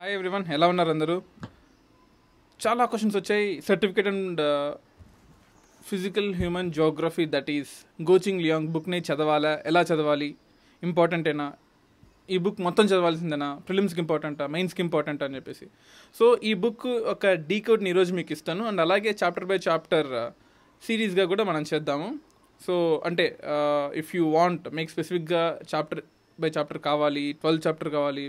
Hi everyone, ఎలా ఉన్నారు అందరూ? చాలా క్వశ్చన్స్ వచ్చాయి. Certificate and physical human geography, that is Goh Cheng Leong బుక్ని చదవాలా, ఎలా చదవాలి, ఇంపార్టెంటేనా, ఈ బుక్ మొత్తం చదవాల్సిందేనా, ప్రిలిమ్స్కి ఇంపార్టెంటా, మెయిన్స్కి ఇంపార్టెంటా అని చెప్పేసి. సో ఈ బుక్ ఒక డీకోడ్ని ఈరోజు మీకు ఇస్తాను. అండ్ అలాగే చాప్టర్ బై చాప్టర్ సిరీస్గా కూడా మనం చేద్దాము. సో అంటే ఇఫ్ యూ వాంట్ మీకు స్పెసిఫిక్గా చాప్టర్ బై చాప్టర్ కావాలి, 12 చాప్టర్ కావాలి,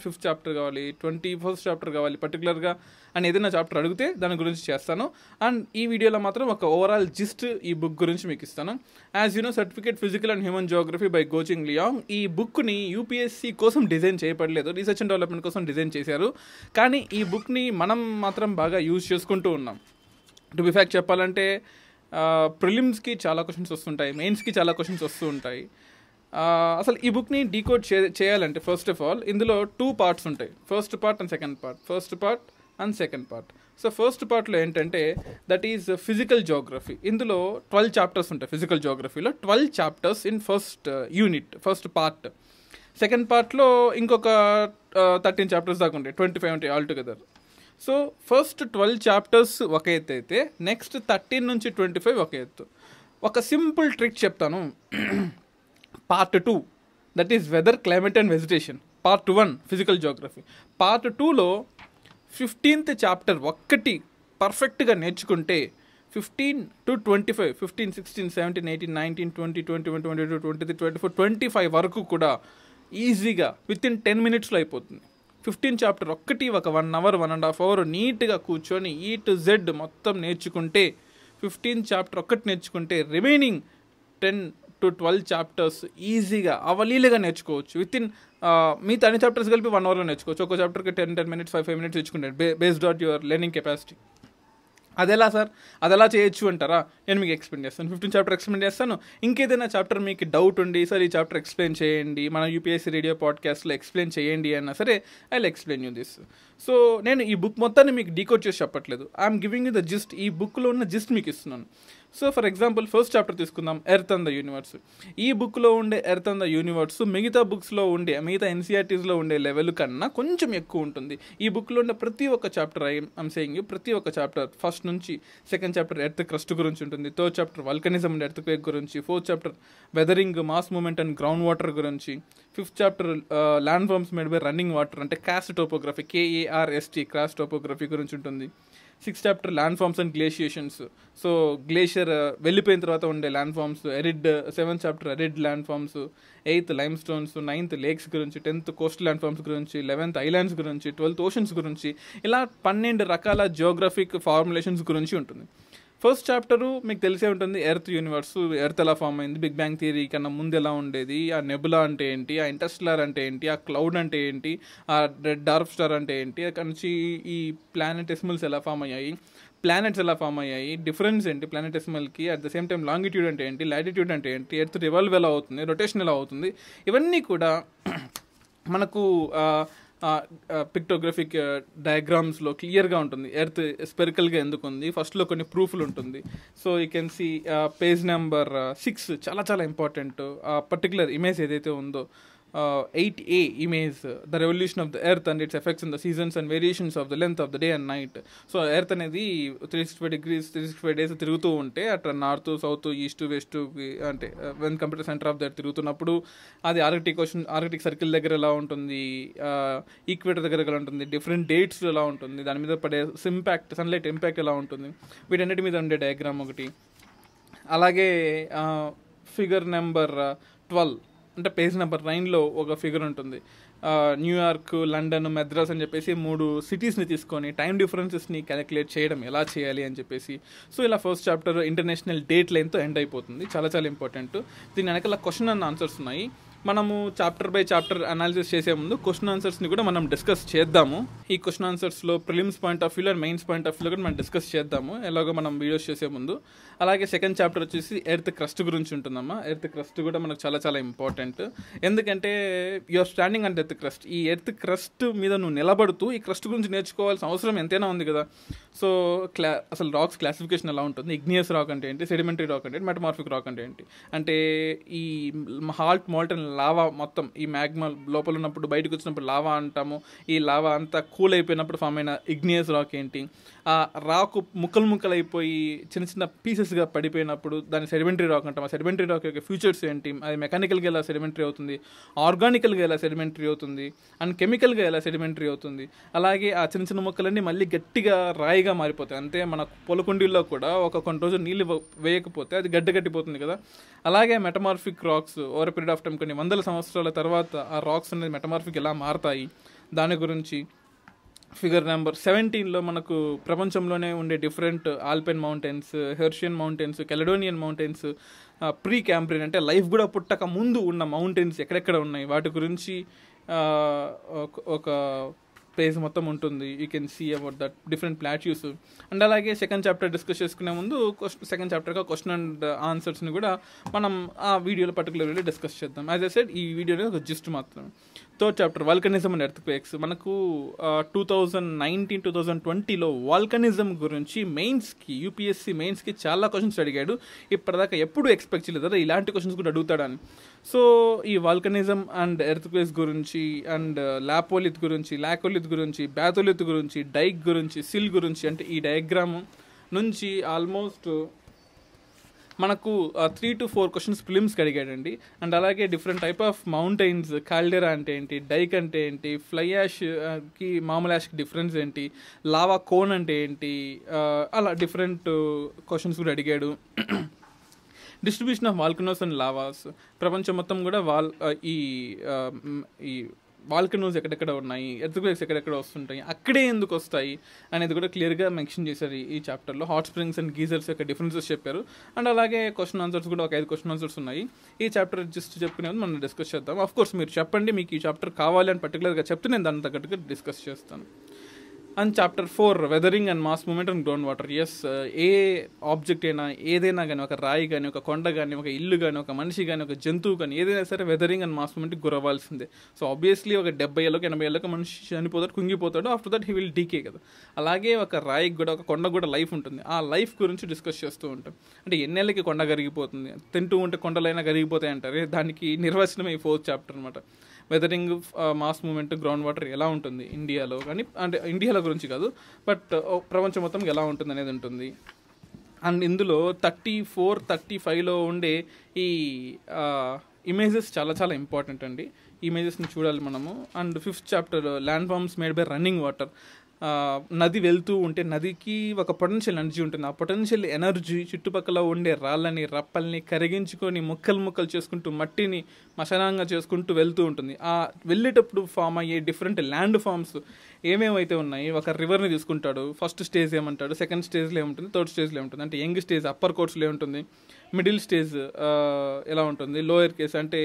ఫిఫ్త్ చాప్టర్ కావాలి, 21st చాప్టర్ కావాలి పర్టికులర్గా అని ఏదైనా చాప్టర్ అడిగితే దాని గురించి చేస్తాను. అండ్ ఈ వీడియోలో మాత్రం ఒక ఓవరాల్ జిస్ట్ ఈ బుక్ గురించి మీకు ఇస్తాను. As you know, certificate physical and human geography by Goh Cheng Leong, ఈ బుక్ని యూపీఎస్సీ కోసం డిజైన్ చేయబడలేదు, రీసెర్చ్ అండ్ డెవలప్మెంట్ కోసం డిజైన్ చేశారు. కానీ ఈ బుక్ని మనం మాత్రం బాగా యూజ్ చేసుకుంటూ ఉన్నాం. టు బి ఫ్యాక్ట్ చెప్పాలంటే ప్రిలిమ్స్కి చాలా క్వశ్చన్స్ వస్తుంటాయి, మెయిన్స్కి చాలా క్వశ్చన్స్ వస్తూ ఉంటాయి. అసలు ఈ బుక్ని డీకోడ్ చేయాలంటే ఫస్ట్ ఆఫ్ ఆల్ ఇందులో 2 పార్ట్స్ ఉంటాయి, first part and second part. So first పార్ట్లో ఏంటంటే దట్ ఈజ్ ఫిజికల్ జోగ్రఫీ. ఇందులో 12 చాప్టర్స్ ఉంటాయి. ఫిజికల్ జోగ్రఫీలో 12 chapters in first unit, first part. Second పార్ట్లో ఇంకొక 13 చాప్టర్స్ దాకా ఉంటాయి, 25 ఉంటాయి all together. So first 12 chapters ఒక ఎత్తు అయితే నెక్స్ట్ 13 నుంచి 25 ఒక ఎత్తు. ఒక సింపుల్ ట్రిక్ చెప్తాను. Part 2 that is whether, climate and vegetation. Part 1 physical geography. Part 2లో 15th చాప్టర్ ఒక్కటి పర్ఫెక్ట్గా నేర్చుకుంటే 15 to 25, 15, 16, 17, 18, 19, 20, 21, 22, 23, 24, 25 వరకు కూడా ఈజీగా వితిన్ 10 minutesలో అయిపోతుంది. 15 చాప్టర్ ఒక్కటి ఒక 1 hour, 1.5 hour నీట్గా కూర్చొని E to Z మొత్తం నేర్చుకుంటే, 15 చాప్టర్ ఒక్కటి నేర్చుకుంటే రిమైనింగ్ 10 to 12 చాప్టర్స్ ఈజీగా అవలీలుగా నేర్చుకోవచ్చు. వితిన్ మిగతా అన్ని చాప్టర్స్ కలిపి 1 hourలో నేర్చుకోవచ్చు. ఒక చాప్టర్కి 10 minutes, 5 minutes ఇచ్చుకుంటాడు based on your learning capacity. అదెలా సార్, అదెలా చేయొచ్చు అంటారా? నేను మీకు ఎక్స్ప్లెయిన్ చేస్తాను. 15 చాప్టర్ ఎక్స్ప్లెయిన్ చేస్తాను. ఇంకేదైనా చాప్టర్ మీకు డౌట్ ఉండి, సార్ ఈ చాప్టర్ ఎక్స్ప్లెయిన్ చేయండి, మన యూపీఎస్సీ రేడియో పాడ్కాస్ట్లో ఎక్స్ప్లెయిన్ చేయండి అన్నా సరే, I will explain you this. So నేను ఈ బుక్ మొత్తాన్ని మీకు డీకోడ్ చేసి చెప్పట్లేదు, I'm giving you the gist. ఈ బుక్లో ఉన్న జిస్ట్ మీకు ఇస్తున్నాను. So for example first chapter తీసుకుందాం, ఎర్త్ అండ్ ద యూనివర్స్. ఈ బుక్లో ఉండే ఎర్త్ అండ్ ద యూనివర్స్ మిగతా బుక్స్లో ఉండే, మిగతా ఎన్సీఆర్టీస్లో ఉండే లెవెల్ కన్నా కొంచెం ఎక్కువ ఉంటుంది. ఈ బుక్లో ఉండే ప్రతి ఒక్క చాప్టర్, ఐఎమ్ సేయింగ్ యూ, ప్రతి ఒక్క చాప్టర్ ఫస్ట్ నుంచి సెకండ్ చాప్టర్ ఎర్త్ క్రస్ట్ గురించి ఉంటుంది, third chapter vulcanism and earthquake గురించి, fourth chapter weathering, mass movement and ground water గురించి, fifth chapter land forms made by running water అంటే karst topography, KARST karst topography గురించి ఉంటుంది. Sixth chapter land forms and glaciations, so glacier వెళ్ళిపోయిన తర్వాత ఉండే landforms, arid. Seventh chapter arid landforms, 8th limestones, 9th lakes గురించి, 10th coastal land forms గురించి, 11th islands గురించి, 12th oceans గురించి, ఇలా 12 రకాల జియోగ్రఫిక్ ఫార్ములేషన్స్ గురించి ఉంటుంది. ఫస్ట్ చాప్టరు మీకు తెలిసే ఉంటుంది, ఎర్త్ యూనివర్స్, ఎర్త్ ఎలా ఫామ్ అయింది, బిగ్ బ్యాంగ్ థియరీ కన్నా ముందు ఎలా ఉండేది, ఆ నెబులా అంటే ఏంటి, ఆ ఇంటర్స్టెల్లార్ అంటే ఏంటి, ఆ క్లౌడ్ అంటే ఏంటి, ఆ రెడ్ డార్క్ స్టార్ అంటే ఏంటి, అక్కడ నుంచి ఈ ప్లానెటెసిమల్స్ ఎలా ఫామ్ అయ్యాయి, ప్లానెట్స్ ఎలా ఫామ్ అయ్యాయి, డిఫరెన్స్ ఏంటి ప్లానెటెసిమల్కి, at the same time longitude అంటే ఏంటి, లాటిట్యూడ్ అంటే ఏంటి, ఎర్త్ రివాల్వ్ ఎలా అవుతుంది, రొటేషన్ ఎలా అవుతుంది, ఇవన్నీ కూడా మనకు పిక్టోగ్రఫిక్ డయాగ్రామ్స్లో క్లియర్గా ఉంటుంది. ఎర్త్ స్పెరికల్గా ఎందుకు ఉంది, ఫస్ట్లో కొన్ని ప్రూఫ్లు ఉంటుంది. So you can see page number 6 చాలా చాలా ఇంపార్టెంట్. పర్టికులర్ ఇమేజ్ ఏదైతే ఉందో 8A image, the revolution of the earth and its effects in the seasons and variations of the length of the day and night. So earth అనేది 365 degrees 365 days తిరుగుతూ ఉంటే, అట్లా north, south, east, west అంటే when computer centre of the earth తిరుగుతున్నప్పుడు అది Arctic circle దగ్గర ఎలా ఉంటుంది, ఈక్వేటర్ దగ్గర ఎలా ఉంటుంది, డిఫరెంట్ డేట్స్ ఎలా ఉంటుంది, దాని మీద పడే సన్లైట్ ఇంపాక్ట్ ఎలా ఉంటుంది, వీటన్నిటి మీద ఉండే డయాగ్రామ్ ఒకటి. అలాగే ఫిగర్ నెంబర్ 12 అంటే పేజ్ నెంబర్ 9లో ఒక ఫిగర్ ఉంటుంది. న్యూయార్క్, లండన్, మద్రాస్ అని చెప్పేసి 3 సిటీస్ని తీసుకొని టైం డిఫరెన్సెస్ని క్యాలిక్యులేట్ చేయడం ఎలా చేయాలి అని చెప్పేసి. సో ఇలా ఫస్ట్ చాప్టర్ ఇంటర్నేషనల్ డేట్ లైన్తో ఎండ్ అయిపోతుంది. చాలా చాలా ఇంపార్టెంట్. దీని వెనకాల క్వశ్చన్ అండ్ ఆన్సర్స్ ఉన్నాయి. మనము చాప్టర్ బై చాప్టర్ అనాలిసిస్ చేసే ముందు క్వశ్చన్ ఆన్సర్స్ని కూడా మనం డిస్కస్ చేద్దాము. ఈ క్వశ్చన్ ఆన్సర్స్లో ప్రిలిమ్స్ పాయింట్ ఆఫ్ వ్యూలో అండ్ మెయిన్స్ పాయింట్ ఆఫ్ వ్యూలో కూడా మనం డిస్కస్ చేద్దాము, ఎలాగో మనం వీడియోస్ చేసే ముందు. అలాగే సెకండ్ చాప్టర్ వచ్చేసి ఎర్త్ క్రస్ట్ గురించి ఉంటుందమ్మా. ఎర్త్ క్రస్ట్ కూడా మనకు చాలా చాలా ఇంపార్టెంట్. ఎందుకంటే you are standing and earth crust. ఈ ఎర్త్ క్రస్ట్ మీద నువ్వు నిలబడుతూ ఈ క్రస్ట్ గురించి నేర్చుకోవాల్సిన అవసరం ఎంతైనా ఉంది కదా. సో అసలు రాక్స్ క్లాసిఫికేషన్ ఎలా ఉంటుంది, ఇగ్నియస్ రాక్ అంటే ఏంటి, సెడిమెంటరీ రాక్ అంటే ఏంటి, మెటమార్ఫిక్ రాక్ అంటే ఏంటి, అంటే ఈ హాల్ట్, మాల్టన్ లావా మొత్తం ఈ మ్యాగ్మా లోపల ఉన్నప్పుడు బయటకు వచ్చినప్పుడు లావా అంటాము. ఈ లావా అంతా కూల్ అయిపోయినప్పుడు ఫామ్ అయిన ఇగ్నియస్ రాక్ ఏంటి, ఆ రాకు ముక్కలు అయిపోయి చిన్న చిన్న పీసెస్గా పడిపోయినప్పుడు దాన్ని సెడిమెంటరీ రాక్ అంటాం. ఆ సెడిమెంటరీ రాక్ యొక్క ఫ్యూచర్స్ ఏంటి, అది మెకానికల్గా ఎలా సెడిమెంటరీ అవుతుంది, ఆర్గానికల్గా ఎలా సెడిమెంటరీ అవుతుంది, అండ్ కెమికల్గా ఎలా సెడిమెంటరీ అవుతుంది. అలాగే ఆ చిన్న చిన్న ముక్కలన్నీ మళ్ళీ గట్టిగా రాయిగా మారిపోతాయి. అంతే మన పొలకుండీల్లో కూడా కొన్ని రోజులు నీళ్ళు వేయకపోతే అది గట్టిపోతుంది కదా. అలాగే metamorphic racks over period of time కొన్ని వందల సంవత్సరాల తర్వాత ఆ రాక్స్ అనేది మెటమార్ఫిక్ ఎలా మారతాయి దాని గురించి. ఫిగర్ నెంబర్ 17లో మనకు ప్రపంచంలోనే ఉండే different alpine mountains, Hercynian mountains, Caledonian mountains, Precambrian అంటే లైఫ్ కూడా పుట్టక ముందు ఉన్న మౌంటైన్స్ ఎక్కడెక్కడ ఉన్నాయి వాటి గురించి ఒక పేజ్ మొత్తం ఉంటుంది. You can see about that different plateaus. And అలాగే సెకండ్ చాప్టర్ డిస్కస్ చేసుకునే ముందు సెకండ్ చాప్టర్గా క్వశ్చన్ అండ్ ఆన్సర్స్ని కూడా మనం ఆ వీడియోలో పర్టికులర్లీ డిస్కస్ చేద్దాం. యాజ్ ఐ సెడ్ ఈ వీడియోలో ఒక జిస్ట్ మాత్రం. Third chapter volcanism and earthquakes. మనకు 2019-2020లో వాల్కనిజం గురించి మెయిన్స్కి యూపీఎస్సీ మెయిన్స్కి చాలా క్వశ్చన్స్ అడిగాడు. ఇప్పటిదాకా ఎప్పుడు ఎక్స్పెక్ట్ చేయలేదు కదా ఇలాంటి క్వశ్చన్స్ కూడా అడుగుతాడని. సో ఈ వాల్కనిజం అండ్ ఎర్త్క్వేక్స్ గురించి అండ్ లాకోలిత్ గురించి బ్యాథోలిత్ గురించి డైక్ గురించి సిల్ గురించి అంటే ఈ డయాగ్రామ్ నుంచి ఆల్మోస్ట్ మనకు 3 to 4 క్వశ్చన్స్ ప్రిలిమ్స్కి అడిగాడండి. అండ్ అలాగే different type of mountains, caldera అంటే ఏంటి, డైక్ అంటే ఏంటి, ఫ్లై యాష్కి మామూలు యాష్కి డిఫరెన్స్ ఏంటి, లావా కోన్ అంటే ఏంటి, అలా డిఫరెంట్ క్వశ్చన్స్ కూడా అడిగాడు. Distribution of volcanoes and lavas. ప్రపంచం మొత్తం కూడా ఈ వాల్కనోస్ ఎక్కడెక్కడ ఉన్నాయి, ఎర్త్క్వేక్స్ ఎక్కడెక్కడ వస్తుంటాయి, అక్కడే ఎందుకు వస్తాయి అనేది కూడా క్లియర్గా మెన్షన్ చేశారు ఈ చాప్టర్లో. హాట్ స్ప్రింగ్స్ అండ్ గీజర్స్ యొక్క డిఫరెన్సెస్ చెప్పారు. అండ్ అలాగే క్వశ్చన్ ఆన్సర్స్ కూడా ఒక 5 క్వశ్చన్ ఆన్సర్స్ ఉన్నాయి. ఈ చాప్టర్ జస్ట్ చెప్పుకునేది మనం డిస్కస్ చేద్దాం. ఆఫ్ కోర్స్ మీరు చెప్పండి మీకు ఈ చాప్టర్ కావాలి అని పర్టికులర్గా చెప్తే నేను దాని తగ్గట్టుగా డిస్కస్ చేస్తాను. And chapter 4 weathering and mass movement and ground water. Yes, ఏ ఆబ్జెక్ట్ అయినా ఏదైనా కానీ, ఒక రాయి కానీ, ఒక కొండ కానీ, ఒక ఇల్లు కానీ, ఒక మనిషి కానీ, ఒక జంతువు కానీ ఏదైనా సరే వెదరింగ్ అండ్ మాస్ మూమెంట్కి గురవ్వాల్సిందే. సో ఆబ్వియస్లీ ఒక 70 ఏళ్ళకి 80 ఏళ్ళకి మనిషి చనిపోతాడు, కుంగిపోతాడు. After that he will decay కదా. అలాగే ఒక రాయికి కూడా, ఒక కొండ కూడా లైఫ్ ఉంటుంది. ఆ లైఫ్ గురించి డిస్కస్ చేస్తూ ఉంటాం. అంటే ఎన్నేళ్ళకి కొండ కరిగిపోతుంది, తింటూ ఉంటే కొండలైనా కరిగిపోతాయి అంటారు. దానికి నిర్వచనమే ఈ 4th చాప్టర్ అనమాట. Weathering, mass movement, ground water ఎలా ఉంటుంది ఇండియాలో కానీ, అంటే ఇండియాలో గురించి కాదు బట్ ప్రపంచం మొత్తం ఎలా ఉంటుంది అనేది ఉంటుంది. అండ్ ఇందులో 34, 35లో ఉండే ఈ ఇమేజెస్ చాలా చాలా ఇంపార్టెంట్ అండి. ఇమేజెస్ని చూడాలి మనము. And 5th chapter land forms made by running water. నది వెళ్తూ ఉంటే నదికి ఒక పొటెన్షియల్ ఎనర్జీ ఉంటుంది. ఆ పొటెన్షియల్ ఎనర్జీ చుట్టుపక్కల ఉండే రాళ్ళని, రప్పల్ని కరిగించుకొని ముక్కలు చేసుకుంటూ మట్టిని మశానంగా చేసుకుంటూ వెళ్తూ ఉంటుంది. ఆ వెళ్ళేటప్పుడు ఫామ్ అయ్యే డిఫరెంట్ ల్యాండ్ ఫామ్స్ ఏమేమైతే ఉన్నాయి, ఒక రివర్ని తీసుకుంటాడు. ఫస్ట్ స్టేజ్ ఏమంటాడు, సెకండ్ స్టేజ్లో ఏముంటుంది, థర్డ్ స్టేజ్లో ఏముంటుంది. అంటే యంగ్ స్టేజ్ అప్పర్ కోర్స్లో ఏముంటుంది, మిడిల్ స్టేజ్ ఎలా ఉంటుంది, లోయర్ కేస్ అంటే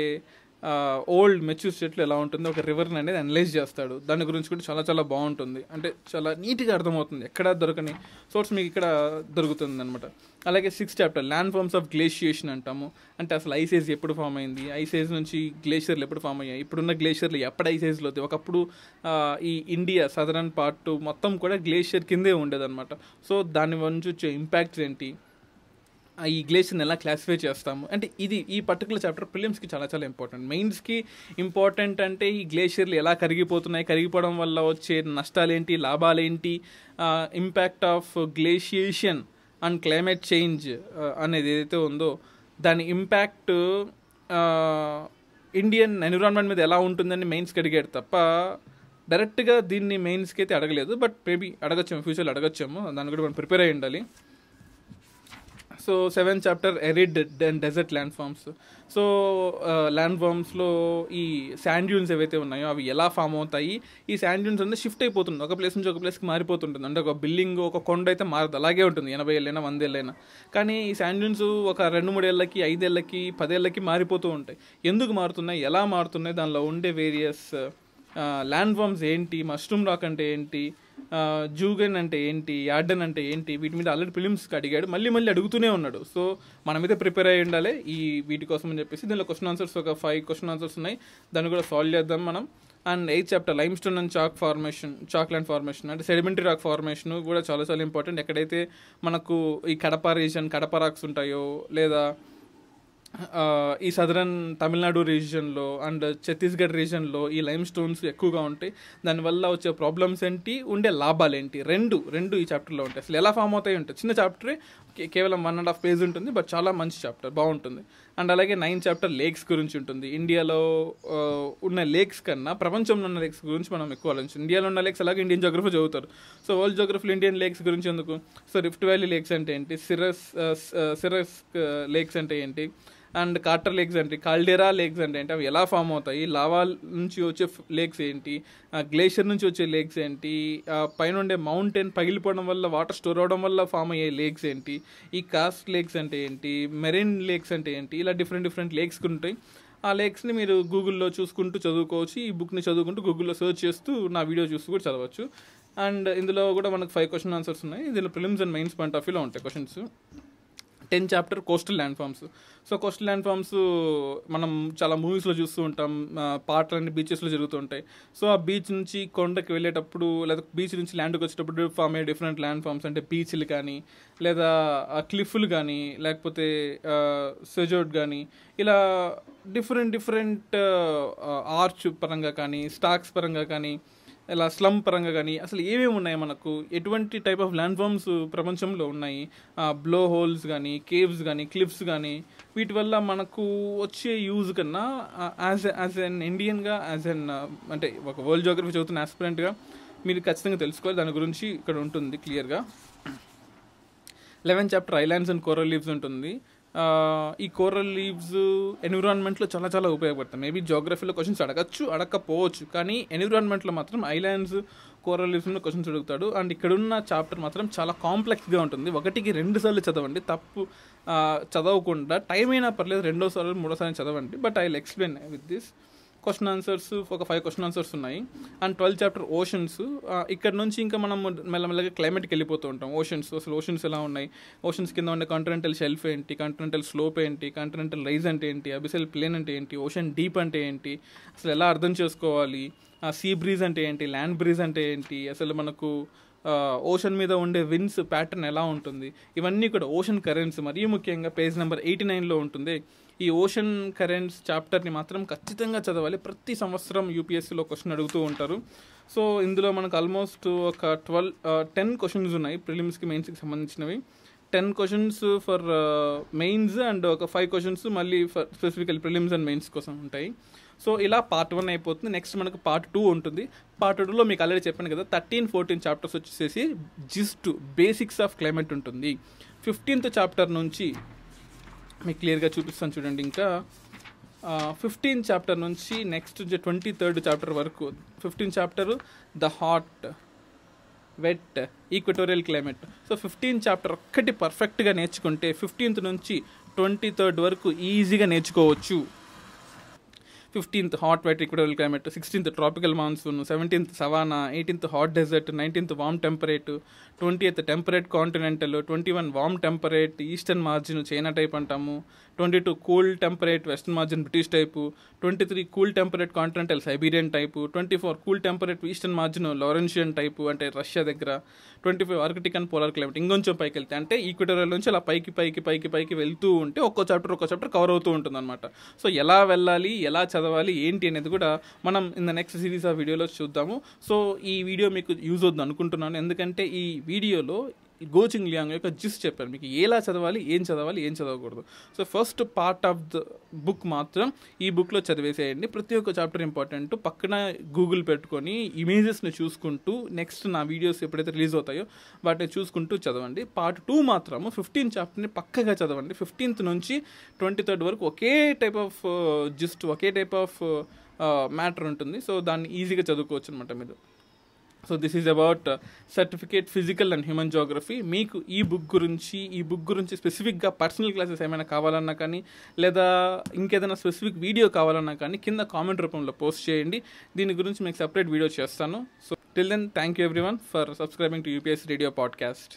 ఓల్డ్ మెచ్యూర్ స్టేట్లో ఎలా ఉంటుంది, ఒక రివర్ని అనేది అనలైజ్ చేస్తాడు. దాని గురించి కూడా చాలా చాలా బాగుంటుంది. అంటే చాలా నీట్గా అర్థమవుతుంది, ఎక్కడా దొరకని సోర్స్ మీకు ఇక్కడ దొరుకుతుంది అనమాట. అలాగే 6th chapter land forms of glaciation అంటాము. అంటే అసలు ఐస్ ఏజ్ ఎప్పుడు ఫామ్ అయింది, ఐస్ ఏజ్ నుంచి గ్లేషియర్లు ఎప్పుడు ఫామ్ అయ్యాయి, ఇప్పుడున్న గ్లేషియర్లు ఎప్పుడు ఐస్ ఏజ్లో అవుతాయి. ఒకప్పుడు ఈ ఇండియా సదరన్ పార్ట్ మొత్తం కూడా గ్లేషియర్ కిందే ఉండేదన్నమాట. సో దాని నుంచి వచ్చే ఇంపాక్ట్స్ ఏంటి, ఈ గ్లేషియర్ని ఎలా క్లాసిఫై చేస్తాము అంటే ఈ పర్టికులర్ చాప్టర్ ప్రిలిమ్స్కి చాలా చాలా ఇంపార్టెంట్. మెయిన్స్కి ఇంపార్టెంట్ అంటే ఈ గ్లేషియర్లు ఎలా కరిగిపోతున్నాయి, కరిగిపోవడం వల్ల వచ్చే నష్టాలేంటి, లాభాలేంటి, impact of glaciation and climate change అనేది ఏదైతే ఉందో దాని ఇంపాక్ట్ ఇండియన్ ఎన్విరాన్మెంట్ మీద ఎలా ఉంటుందని మెయిన్స్కి అడిగాడు తప్ప డైరెక్ట్గా దీన్ని మెయిన్స్కి అయితే అడగలేదు. బట్ మేబీ అడగచ్చాము, ఫ్యూచర్లో అడగచ్చాము, దాన్ని కూడా మనం ప్రిపేర్ అయ్యి ఉండాలి. So 7th chapter arid and desert landforms. So land ఫార్మ్స్లో ఈ శాండ్ డ్యూన్స్ ఏవైతే ఉన్నాయో అవి ఎలా ఫామ్ అవుతాయి, ఈ శాండ్ డ్యూన్స్ అనేది షిఫ్ట్ అయిపోతుంది, ఒక ప్లేస్ నుంచి ఒక ప్లేస్కి మారిపోతుంటుంది. అంటే ఒక బిల్డింగ్, ఒక కొండ అయితే మారదు, అలాగే ఉంటుంది 80 ఏళ్ళైనా 100 ఏళ్ళైనా. కానీ ఈ శాండ్ డ్యూన్స్ ఒక 2-3 ఏళ్ళకి, 5 ఏళ్ళకి, 10 ఏళ్ళకి మారిపోతూ ఉంటాయి. ఎందుకు మారుతున్నాయి, ఎలా మారుతున్నాయి, దానిలో ఉండే వేరియస్ ల్యాండ్ ఫార్మ్స్ ఏంటి, మష్రూమ్ రాక్ అంటే ఏంటి, జూగన్ అంటే ఏంటి, యార్డన్ అంటే ఏంటి, వీటి మీద ఆల్రెడీ ఫిలిమ్స్కి అడిగాడు, మళ్ళీ అడుగుతూనే ఉన్నాడు. సో మనమైతే ప్రిపేర్ అయ్యి ఉండాలి వీటి కోసం అని చెప్పేసి. దీనిలో క్వశ్చన్ ఆన్సర్స్ ఒక 5 క్వశ్చన్ ఆన్సర్స్ ఉన్నాయి, దాన్ని కూడా సాల్వ్ చేద్దాం మనం. And 8th chapter lime stone and chalk land formation అంటే సెడిమెంటరీ రాక్ ఫార్మేషన్ కూడా చాలా చాలా ఇంపార్టెంట్. ఎక్కడైతే మనకు ఈ కడప రీజన్, కడప రాక్స్ ఉంటాయో లేదా ఈ సదరన్ తమిళనాడు రీజియన్లో అండ్ ఛత్తీస్గఢ్ రీజియన్లో ఈ లైమ్ స్టోన్స్ ఎక్కువగా ఉంటాయి. దానివల్ల వచ్చే ప్రాబ్లమ్స్ ఏంటి, ఉండే లాభాలు ఏంటి, రెండు ఈ చాప్టర్లో ఉంటాయి. అసలు ఎలా ఫామ్ అవుతాయి ఉంటాయి. చిన్న చాప్టరే, కేవలం 1.5 పేజ్ ఉంటుంది, బట్ చాలా మంచి చాప్టర్, బాగుంటుంది. అండ్ అలాగే 9th చాప్టర్ లేక్స్ గురించి ఉంటుంది. ఇండియాలో ఉన్న లేక్స్ కన్నా ప్రపంచంలో ఉన్న లేక్స్ గురించి మనం ఎక్కువ ఆలోచించాం. ఇండియాలో ఉన్న లేక్స్ అలాగే ఇండియన్ జోగ్రఫీ చదువుతారు. సో వరల్డ్ జోగ్రఫీలో ఇండియన్ లేక్స్ గురించి ఎందుకు? సో రిఫ్ట్ వ్యాలీ లేక్స్ అంటే ఏంటి, సిరస్ లేక్స్ అంటే ఏంటి, అండ్ కార్టర్ లేక్స్ అంటే, కాల్డెరా లేక్స్ అంటే ఏంటి, అవి ఎలా ఫామ్ అవుతాయి, లావా నుంచి వచ్చే లేక్స్ ఏంటి, గ్లేషియర్ నుంచి వచ్చే లేక్స్ ఏంటి, పైన ఉండే మౌంటైన్ పగిలిపోవడం వల్ల వాటర్ స్టోర్ అవడం వల్ల ఫామ్ అయ్యే లేక్స్ ఏంటి, ఈ కాస్ట్ లేక్స్ అంటే ఏంటి, మెరైన్ లేక్స్ అంటే ఏంటి, ఇలా డిఫరెంట్ లేక్స్ ఉంటాయి. ఆ లేక్స్ని మీరు గూగుల్లో చూసుకుంటూ చదువుకోవచ్చు. ఈ బుక్ని చదువుకుంటూ గూగుల్లో సెర్చ్ చేస్తూ నా వీడియో చూస్తూ కూడా చదవచ్చు. అండ్ ఇందులో కూడా మనకు 5 క్వశ్చన్ ఆన్సర్స్ ఉన్నాయి. ఇందులో prelims and mains point of వ్యూలో ఉంటాయి questions. 10th chapter coastal land forms. So coastal land forms మనం చాలా మూవీస్లో చూస్తూ ఉంటాం, పాటలన్నీ బీచెస్లో జరుగుతూ ఉంటాయి. సో ఆ బీచ్ నుంచి కొండకి వెళ్ళేటప్పుడు, లేదా బీచ్ నుంచి ల్యాండ్కి వచ్చేటప్పుడు ఫామ్ అయ్యే డిఫరెంట్ ల్యాండ్ ఫామ్స్ అంటే బీచ్లు కానీ, లేదా క్లిఫ్లు కానీ, లేకపోతే సెజోర్డ్ కానీ, ఇలా డిఫరెంట్ ఆర్చ్ పరంగా కానీ, స్టాక్స్ పరంగా కానీ, ఇలా స్లమ్ పరంగా కానీ అసలు ఏమేమి ఉన్నాయి, మనకు ఎటువంటి టైప్ ఆఫ్ ల్యాండ్ ఫామ్స్ ప్రపంచంలో ఉన్నాయి, బ్లో హోల్స్ కానీ, కేవ్స్ కానీ, క్లిఫ్స్ కానీ, వీటి వల్ల మనకు వచ్చే యూజ్ కన్నా యాజ్ ఎన్ ఇండియన్గా, అంటే ఒక వరల్డ్ జోగ్రఫీ చదువుతున్న ఆస్పిరెంట్గా మీరు ఖచ్చితంగా తెలుసుకోవాలి. దాని గురించి ఇక్కడ ఉంటుంది క్లియర్గా. 11th chapter islands and coral leaves ఉంటుంది. ఈ కోరల్ లీవ్స్ ఎన్విరాన్మెంట్లో చాలా ఉపయోగపడతాయి. మేబీ జోగ్రఫీలో క్వశ్చన్స్ అడగకపోవచ్చు, కానీ ఎన్విరాన్మెంట్లో మాత్రం ఐలాండ్స్, కోరల్ లీవ్స్లో క్వశ్చన్స్ అడుగుతాడు. అండ్ ఇక్కడున్న చాప్టర్ మాత్రం చాలా కాంప్లెక్స్గా ఉంటుంది. 1కి 2 సార్లు చదవండి, తప్పు చదవకుండా. టైం అయినా పర్లేదు, 2వ సార్లు 3వ సార్లు చదవండి. But I will explain with this. Question answers ఒక 5 క్వశ్చన్ ఆన్సర్స్ ఉన్నాయి. And 12th chapter oceans. ఇక్కడ నుంచి ఇంకా మనం మెల్లమెల్లగా క్లైమేట్కి వెళ్ళిపోతూ ఉంటాం. అసలు ఓషన్స్ ఎలా ఉన్నాయి, ఓషన్స్ కింద ఉండే కాంటినెంటల్ షెల్ఫ్ ఏంటి, కాంటినెంటల్ స్లోప్ ఏంటి, కాంటినెంటల్ రైజ్ అంటే ఏంటి, అబిసల్ ప్లేన్ అంటే ఏంటి, ఓషన్ డీప్ అంటే ఏంటి, అసలు ఎలా అర్థం చేసుకోవాలి, సీ బ్రీజ్ అంటే ఏంటి, ల్యాండ్ బ్రీజ్ అంటే ఏంటి, అసలు మనకు ఓషన్ మీద ఉండే విన్స్ ప్యాటర్న్ ఎలా ఉంటుంది, ఇవన్నీ కూడా ఓషన్ కరెంట్స్. మరీ ముఖ్యంగా పేజ్ నెంబర్ 89లో ఉంటుంది. ఈ ఓషన్ కరెంట్స్ చాప్టర్ని మాత్రం ఖచ్చితంగా చదవాలి. ప్రతి సంవత్సరం యూపీఎస్సీలో క్వశ్చన్ అడుగుతూ ఉంటారు. సో ఇందులో మనకు ఆల్మోస్ట్ ఒక 10 క్వశ్చన్స్ ఉన్నాయి ప్రిలిమ్స్కి, మెయిన్స్కి సంబంధించినవి. 10 క్వశ్చన్స్ ఫర్ మెయిన్స్ అండ్ ఒక 5 క్వశ్చన్స్ మళ్ళీ ఫర్ స్పెసిఫికల్ ప్రిలిమ్స్ అండ్ మెయిన్స్ కోసం ఉంటాయి. సో ఇలా పార్ట్ 1 అయిపోతుంది. నెక్స్ట్ మనకు పార్ట్ 2 ఉంటుంది. పార్ట్ 2లో మీకు ఆల్రెడీ చెప్పాను కదా, 13-14 చాప్టర్స్ వచ్చేసి జిస్ట్ బేసిక్స్ ఆఫ్ క్లైమేట్ ఉంటుంది. 15th చాప్టర్ నుంచి మీకు క్లియర్గా చూపిస్తాను చూడండి. ఇంకా 15th చాప్టర్ నుంచి నెక్స్ట్ 23rd చాప్టర్ వరకు. 15th chapter the hot, wet, equatorial climate. So 15th chapter ఒక్కటి పర్ఫెక్ట్గా నేర్చుకుంటే 15th నుంచి 23rd వరకు ఈజీగా నేర్చుకోవచ్చు. 15th hot, wet, equatorial climate, 16th tropical monsoon, 17th savanna, 18th hot desert, 19th warm temperate, 20th temperate continental, 21 warm temperate eastern margin China type అంటాము, 22 cool temperate western margin British type, 23 cool temperate continental Siberian type, 24 cool temperate eastern margin Laurentian type అంటే Russia దగ్గర, 25 Arctic and polar climate. ఇంకొంచెం పైకి వెళ్తే అంటే equatorial నుంచి అలా పైకి వెళ్తూ ఉంటే ఒక్కో చాప్టర్ కవర్ అవుతూ ఉంటుంది అనమాట. సో ఎలా వెళ్ళాలి, ఎలా చదవాలి, ఏంటి అనేది కూడా మనం in the next series of వీడియోలో చూద్దాము. సో ఈ వీడియో మీకు యూజ్ అవుతుంది అనుకుంటున్నాను, ఎందుకంటే ఈ వీడియోలో గోచింగ్ లియాంగ్ యొక్క జిస్ట్ చెప్పారు మీకు, ఎలా చదవాలి, ఏం చదవకూడదు. So first part of the book మాత్రం ఈ బుక్లో చదివేసేయండి. ప్రతి ఒక్క చాప్టర్ ఇంపార్టెంట్. పక్కన గూగుల్ పెట్టుకొని ఇమేజెస్ని చూసుకుంటూ నెక్స్ట్ నా వీడియోస్ ఎప్పుడైతే రిలీజ్ అవుతాయో వాటిని చూసుకుంటూ చదవండి. పార్ట్ 2 మాత్రము 15th చాప్టర్ని పక్కగా చదవండి. 15th నుంచి 23rd వరకు ఒకే టైప్ ఆఫ్ జిస్ట్, ఒకే టైప్ ఆఫ్ మ్యాటర్ ఉంటుంది. సో దాన్ని ఈజీగా చదువుకోవచ్చు అనమాట మీరు. So this is about certificate physical and human geography. మీకు ఈ బుక్ గురించి స్పెసిఫిక్గా పర్సనల్ క్లాసెస్ ఏమైనా కావాలన్నా కానీ, లేదా ఇంకేదైనా స్పెసిఫిక్ వీడియో కావాలన్నా కానీ కింద కామెంట్ రూపంలో పోస్ట్ చేయండి. దీని గురించి మీకు సపరేట్ వీడియో చేస్తాను. So till then, thank you everyone for subscribing to UPSC radio podcast.